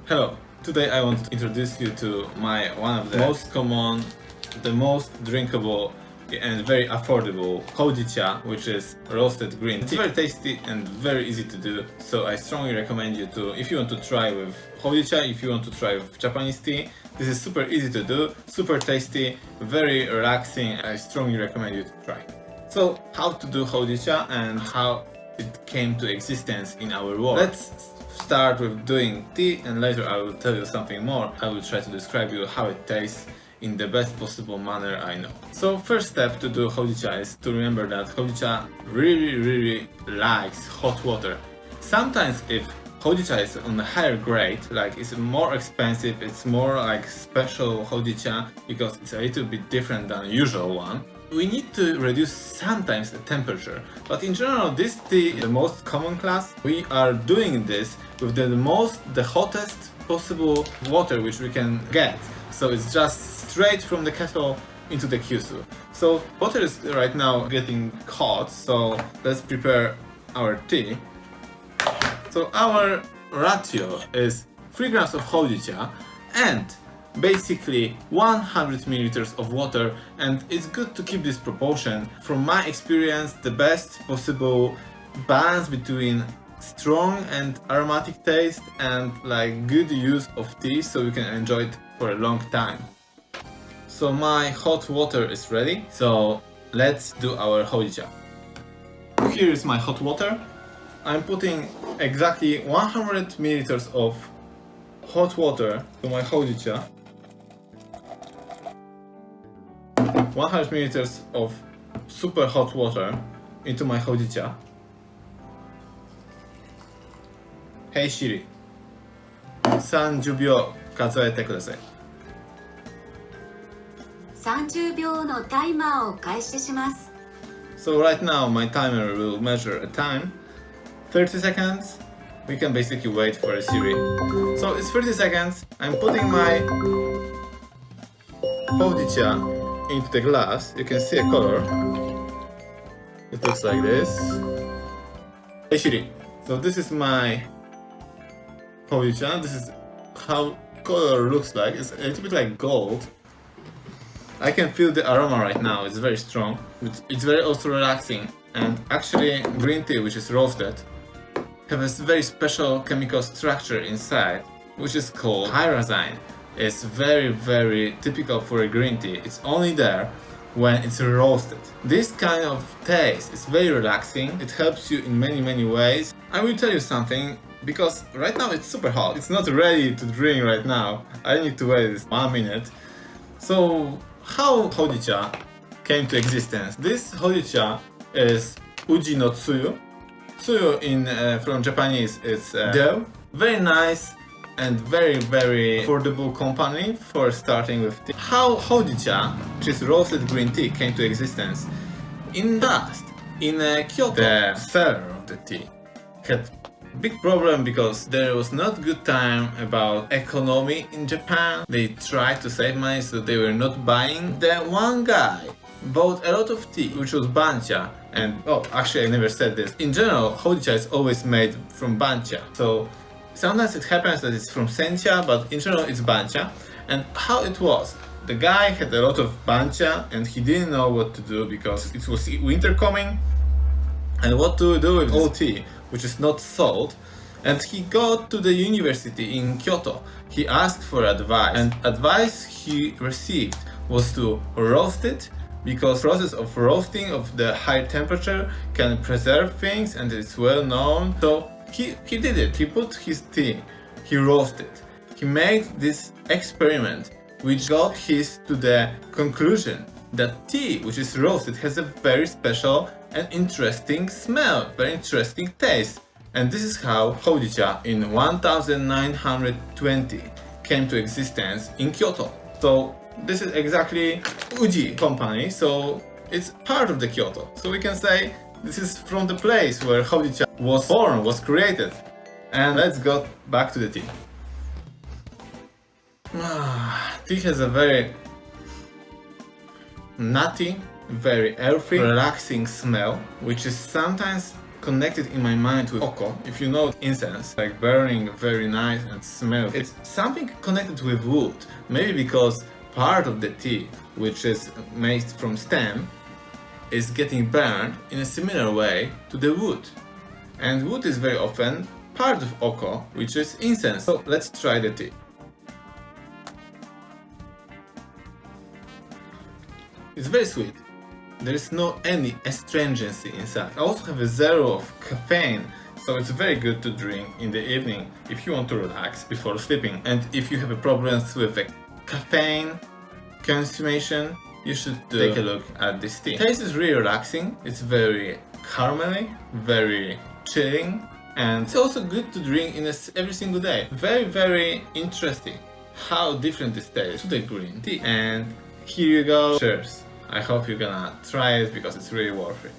Hello, today I want to introduce you to one of the most common, the most drinkable and very affordable Houjicha, which is roasted green tea. It's very tasty and very easy to do, so I strongly recommend you to, if you want to try with Houjicha, if you want to try with Japanese tea, this is super easy to do, super tasty, very relaxing. I strongly recommend you to try. So, how to do Houjicha and how it came to existence in our world. Let's start with doing tea, and later I will tell you something more. I will try to describe you how it tastes in the best possible manner I know. So first step to do Houjicha is to remember that Houjicha really likes hot water. Sometimes if Houjicha is on a higher grade, like it's more expensive, it's more like special Houjicha because it's a little bit different than usual one, we need to reduce sometimes the temperature. But in general, this tea is the most common class. We are doing this with the hottest possible water which we can get. So it's just straight from the kettle into the kyusu. So water is right now getting hot, so let's prepare our tea. So our ratio is 3 grams of Houjicha and basically 100 milliliters of water, and it's good to keep this proportion. From my experience, the best possible balance between strong and aromatic taste and like good use of tea so you can enjoy it for a long time. So my hot water is ready, so let's do our Houjicha. Here is my hot water. I'm putting exactly 100 milliliters of hot water to my Houjicha. 100 milliliters of super hot water into my Houjicha. Hey Siri, 30秒数えてください。30秒のタイマーを開始します。 So right now my timer will measure a time. 30 seconds. We can basically wait for a Siri. So it's 30 seconds. I'm putting my Houjicha into the glass. You can see a color. It looks like this. Hey Siri. So this is my Houjicha. This is how color looks like. It's a little bit like gold. I can feel the aroma right now. It's very strong. It's very also relaxing. And actually, green tea, which is roasted, has a very special chemical structure inside, which is called pyrazine. It's very typical for a green tea. It's only there when it's roasted. This kind of taste is very relaxing. It helps you in many ways. I will tell you something, because right now it's super hot. It's not ready to drink right now. I need to wait 1 minute. So how Houjicha came to existence? This Houjicha is UjinoTSUYU. Tsuyu from Japanese is dough. Very nice and very affordable company for starting with tea. How Houjicha, which is roasted green tea, came to existence? In the past, in Kyoto, the seller of the tea had big problem because there was not good time about economy in Japan. They tried to save money, so they were not buying. The one guy bought a lot of tea, which was bancha, and oh, actually I never said this. In general, Houjicha is always made from bancha. So sometimes it happens that it's from sencha, but in general it's bancha. And how it was? The guy had a lot of bancha and he didn't know what to do because it was winter coming. And what to do with all tea, which is not sold. And he got to the university in Kyoto. He asked for advice, and advice he received was to roast it, because process of roasting of the high temperature can preserve things and it's well known. So he did it. He put his tea, he roasted. He made this experiment which got his to the conclusion that tea which is roasted has a very special and interesting smell, very interesting taste. And this is how Houjicha in 1920 came to existence in Kyoto. So this is exactly Uji company, so it's part of the Kyoto. So we can say this is from the place where Houjicha was born, was created. And let's go back to the tea. Tea has a very nutty, very earthy, relaxing smell, which is sometimes connected in my mind with oko. If you know incense, like burning, very nice and smell. It's something connected with wood. Maybe because part of the tea, which is made from stem, is getting burned in a similar way to the wood. And wood is very often part of oko, which is incense. So let's try the tea. It's very sweet. There is no any astringency inside. I also have a zero of caffeine, so it's very good to drink in the evening if you want to relax before sleeping. And if you have a problems with the caffeine consumption, you should take a look at this tea. The taste is really relaxing. It's very caramelly, very chilling, and it's also good to drink in every single day. Very, very interesting how different this tastes to the green tea. And here you go. Cheers. I hope you're gonna try it because it's really worth it.